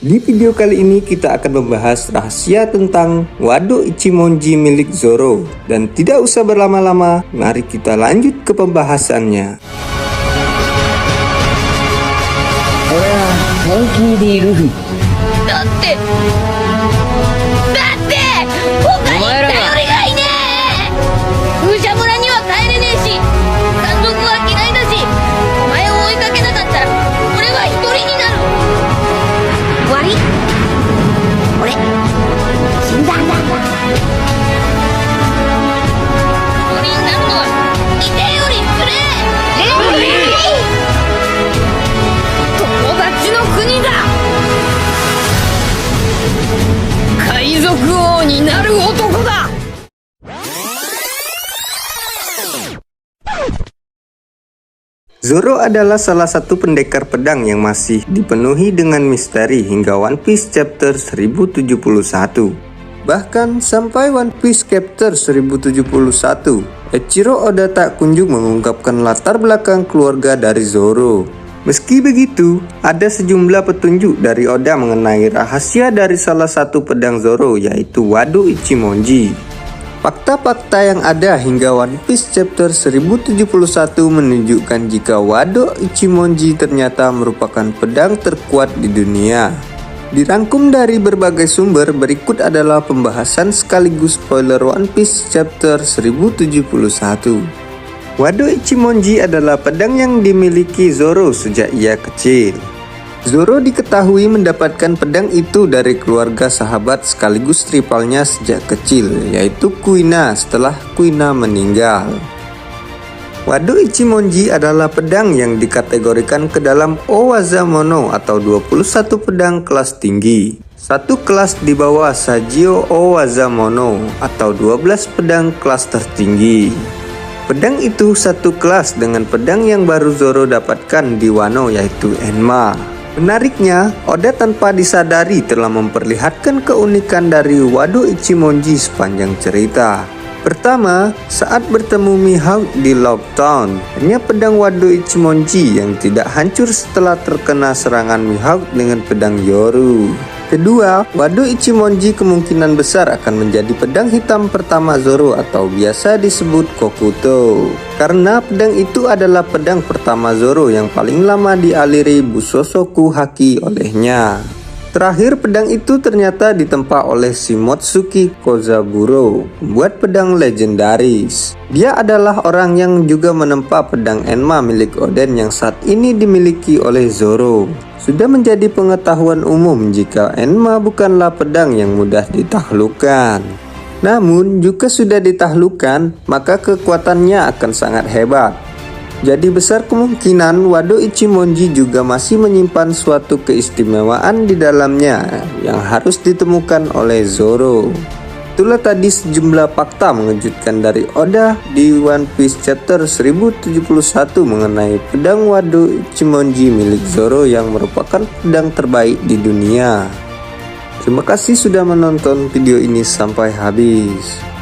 Di video kali ini kita akan membahas rahasia tentang Wado Ichimonji milik Zoro. Dan tidak usah berlama-lama, mari kita lanjut ke pembahasannya. Zoro adalah salah satu pendekar pedang yang masih dipenuhi dengan misteri hingga One Piece chapter 1071. Bahkan sampai One Piece chapter 1071, Eiichiro Oda tak kunjung mengungkapkan latar belakang keluarga dari Zoro. Meski begitu, ada sejumlah petunjuk dari Oda mengenai rahasia dari salah satu pedang Zoro, yaitu Wado Ichimonji. Fakta-fakta yang ada hingga One Piece chapter 1071 menunjukkan jika Wado Ichimonji ternyata merupakan pedang terkuat di dunia. Dirangkum dari berbagai sumber, berikut adalah pembahasan sekaligus spoiler One Piece chapter 1071. Wado Ichimonji adalah pedang yang dimiliki Zoro sejak ia kecil. Zoro diketahui mendapatkan pedang itu dari keluarga sahabat sekaligus rivalnya sejak kecil, yaitu Kuina setelah Kuina meninggal. Wado Ichimonji adalah pedang yang dikategorikan ke dalam Owazamono atau 21 pedang kelas tinggi. Satu kelas di bawah Sajio Owazamono atau 12 pedang kelas tertinggi. Pedang itu satu kelas dengan pedang yang baru Zoro dapatkan di Wano, yaitu Enma. Menariknya, Oda tanpa disadari telah memperlihatkan keunikan dari Wado Ichimonji sepanjang cerita. Pertama, saat bertemu Mihawk di Lockdown, hanya pedang Wado Ichimonji yang tidak hancur setelah terkena serangan Mihawk dengan pedang Yoru. Kedua, Wado Ichimonji kemungkinan besar akan menjadi pedang hitam pertama Zoro atau biasa disebut Kokuto. Karena pedang itu adalah pedang pertama Zoro yang paling lama dialiri Busosoku Haki olehnya. Terakhir, pedang itu ternyata ditempa oleh Shimotsuki Kozaburo, pembuat pedang legendaris. Dia adalah orang yang juga menempa pedang Enma milik Oden yang saat ini dimiliki oleh Zoro. Sudah menjadi pengetahuan umum jika Enma bukanlah pedang yang mudah ditaklukkan. Namun, jika sudah ditaklukkan, maka kekuatannya akan sangat hebat. Jadi besar kemungkinan Wado Ichimonji juga masih menyimpan suatu keistimewaan di dalamnya yang harus ditemukan oleh Zoro. Itulah tadi sejumlah fakta mengejutkan dari Oda di One Piece chapter 1071 mengenai pedang Wado Ichimonji milik Zoro yang merupakan pedang terbaik di dunia. Terima kasih sudah menonton video ini sampai habis.